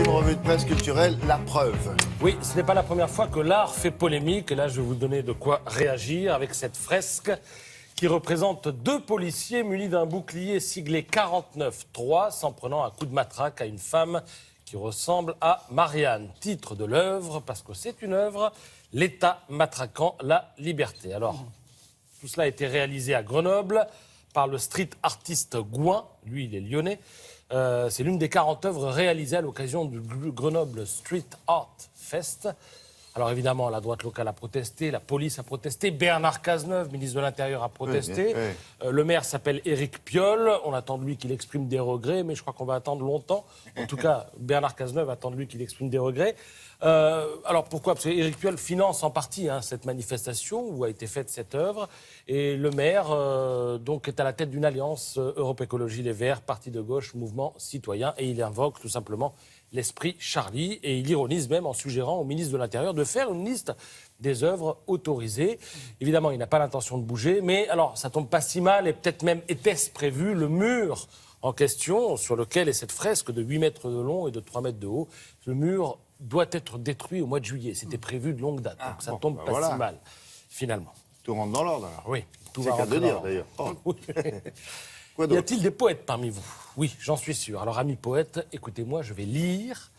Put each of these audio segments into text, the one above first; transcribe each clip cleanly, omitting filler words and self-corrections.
Deuxième revue de presse culturelle, La Preuve. Oui, ce n'est pas la première fois que l'art fait polémique. Et là, je vais vous donner de quoi réagir avec cette fresque qui représente deux policiers munis d'un bouclier siglé 49-3, s'en prenant un coup de matraque à une femme qui ressemble à Marianne. Titre de l'œuvre, parce que c'est une œuvre, l'État matraquant la liberté. Alors, tout cela a été réalisé à Grenoble par le street artiste Gouin. Lui, il est lyonnais. C'est l'une des 40 œuvres réalisées à l'occasion du Grenoble Street Art Fest. Alors évidemment, la droite locale a protesté, la police a protesté, Bernard Cazeneuve, ministre de l'Intérieur, a protesté. Oui. Le maire s'appelle Éric Piolle. On attend de lui qu'il exprime des regrets, mais je crois qu'on va attendre longtemps. En tout cas, Bernard Cazeneuve attend de lui qu'il exprime des regrets. Alors pourquoi? Parce qu'Éric Piolle finance en partie cette manifestation où a été faite cette œuvre. Et le maire donc, est à la tête d'une alliance Europe Écologie Les Verts, Parti de gauche, Mouvement citoyen. Et il invoque tout simplement l'esprit Charlie. Et il ironise même en suggérant au ministre de l'Intérieur de faire une liste des œuvres autorisées. Évidemment, il n'a pas l'intention de bouger. Mais alors, ça tombe pas si mal. Et peut-être même était-ce prévu, le mur en question, sur lequel est cette fresque de 8 mètres de long et de 3 mètres de haut. Le mur doit être détruit au mois de juillet. C'était prévu de longue date. Donc ça tombe pas si mal, finalement. Tout rentre dans l'ordre, alors. Oui, tout C'est va qu'à de rentrer dire, dans d'ailleurs. Oh. Oui. Quoi Y d'autre? a-t-il des poètes parmi vous? Oui, j'en suis sûr. Alors, amis poètes, écoutez-moi, je vais lire.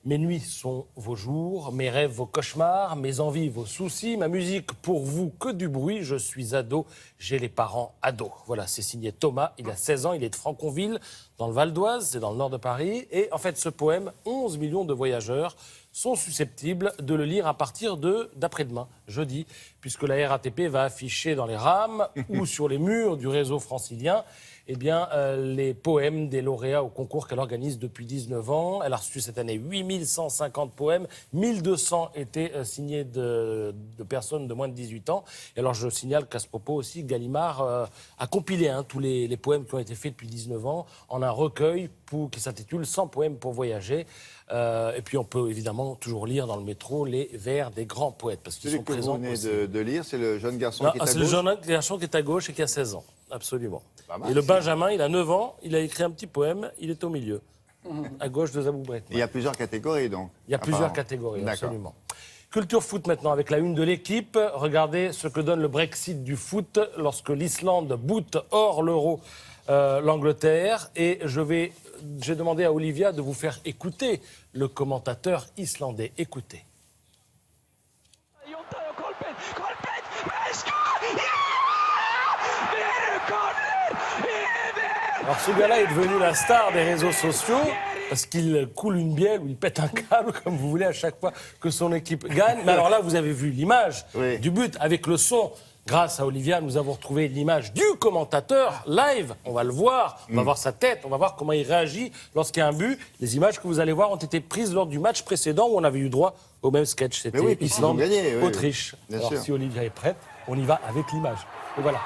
Mes nuits sont vos jours, mes rêves vos cauchemars, mes envies vos soucis, ma musique pour vous que du bruit. Je suis ado, j'ai les parents ados. Voilà, c'est signé Thomas, il a 16 ans, il est de Franconville, dans le Val d'Oise, c'est dans le nord de Paris. Et en fait, ce poème, 11 millions de voyageurs sont susceptibles de le lire à partir d'après-demain, jeudi, puisque la RATP va afficher dans les rames ou sur les murs du réseau francilien les poèmes des lauréats au concours qu'elle organise depuis 19 ans. Elle a reçu cette année 8150 poèmes, 1200 étaient signés de personnes de moins de 18 ans. Et alors je signale qu'à ce propos aussi, Gallimard a compilé tous les poèmes qui ont été faits depuis 19 ans en un recueil qui s'intitule 100 poèmes pour voyager. Et puis on peut évidemment toujours lire dans le métro les vers des grands poètes, parce qu'ils sont présents Celui que vous aussi. venez de lire, c'est le jeune garçon Non, qui est à c'est gauche. le jeune garçon qui est à gauche et qui a 16 ans, absolument. Pas mal, Et le c'est- Benjamin, il a 9 ans, il a écrit un petit poème, il est au milieu, à gauche de Zabou Bretman. Il y a plusieurs catégories, donc. Il y a plusieurs apparemment. catégories, D'accord. absolument. Culture foot maintenant, avec la une de l'équipe. Regardez ce que donne le Brexit du foot lorsque l'Islande boot hors l'euro l'Angleterre. Et j'ai demandé à Olivia de vous faire écouter le commentateur islandais. Écoutez. Alors ce gars-là est devenu la star des réseaux sociaux parce qu'il coule une bielle ou il pète un câble, comme vous voulez, à chaque fois que son équipe gagne. Mais alors là, vous avez vu l'image du but avec le son. Grâce à Olivia, nous avons retrouvé l'image du commentateur live. On va le voir, on va voir sa tête, on va voir comment il réagit lorsqu'il y a un but. Les images que vous allez voir ont été prises lors du match précédent où on avait eu droit au même sketch. C'était oui, puis ils ont gagné, oui, Islande-Autriche. bien Alors sûr. si Olivia est prête, on y va avec l'image. Et voilà.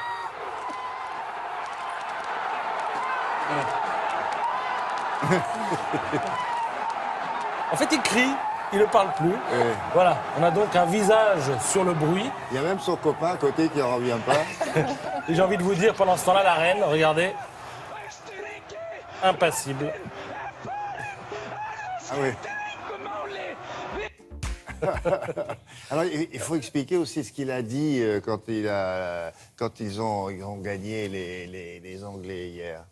En fait, il crie, il ne parle plus. Voilà, on a donc un visage sur le bruit. Il y a même son copain à côté qui ne revient pas. Et j'ai envie de vous dire, pendant ce temps-là, la reine, regardez, impassible. Ah oui. Alors, il faut expliquer aussi ce qu'il a dit quand ils ont gagné les Anglais hier.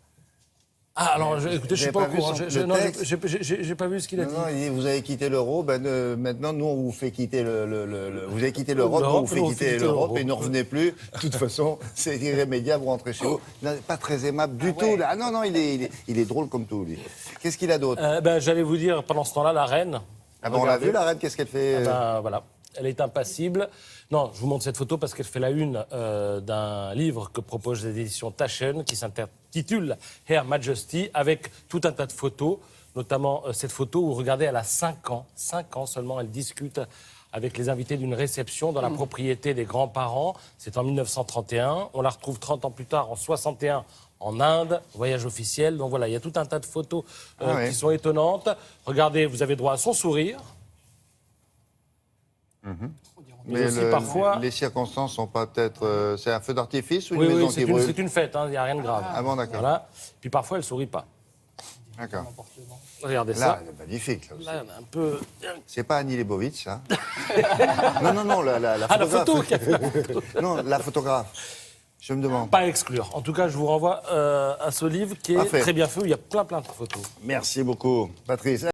Ah, alors, écoutez, je ne suis Vous pas avez au pas vu courant. le texte J'ai pas vu ce qu'il a dit. Non, il dit, vous avez quitté l'euro, maintenant nous on vous fait quitter vous avez quitté l'Europe, on vous fait quitter l'Europe et ne revenez plus. De toute façon, c'est irrémédiable, vous rentrez chez vous. Non, pas très aimable du tout. Là. Ah non, il est drôle comme tout, lui. Qu'est-ce qu'il a d'autre? J'allais vous dire, pendant ce temps-là, la reine. Ah bon, on l'a vu, la reine, qu'est-ce qu'elle fait? Voilà, elle est impassible. Non, je vous montre cette photo parce qu'elle fait la une d'un livre que propose les éditions Taschen qui s'intitule Her Majesty, avec tout un tas de photos, notamment cette photo où, regardez, elle a 5 ans. 5 ans seulement, elle discute avec les invités d'une réception dans la propriété des grands-parents. C'est en 1931. On la retrouve 30 ans plus tard, en 61, en Inde, voyage officiel. Donc voilà, il y a tout un tas de photos qui sont étonnantes. Regardez, vous avez droit à son sourire. Mais aussi parfois... les circonstances sont pas peut-être... c'est un feu d'artifice ou une Oui, maison qui brûle? c'est une fête, il n'y a rien de grave. Ah bon, d'accord. Voilà. Puis parfois, elle ne sourit pas. D'accord. Regardez Là, ça. elle est magnifique. Là, aussi. Là, on a un peu... C'est pas Annie Leibovitz, ça Non, la Ah, la photographe. photo qui a fait la photo. Non, la photographe. Je me demande. Pas à exclure. En tout cas, je vous renvoie à ce livre qui est Parfait. très bien fait, où il y a plein de photos. Merci beaucoup, Patrice.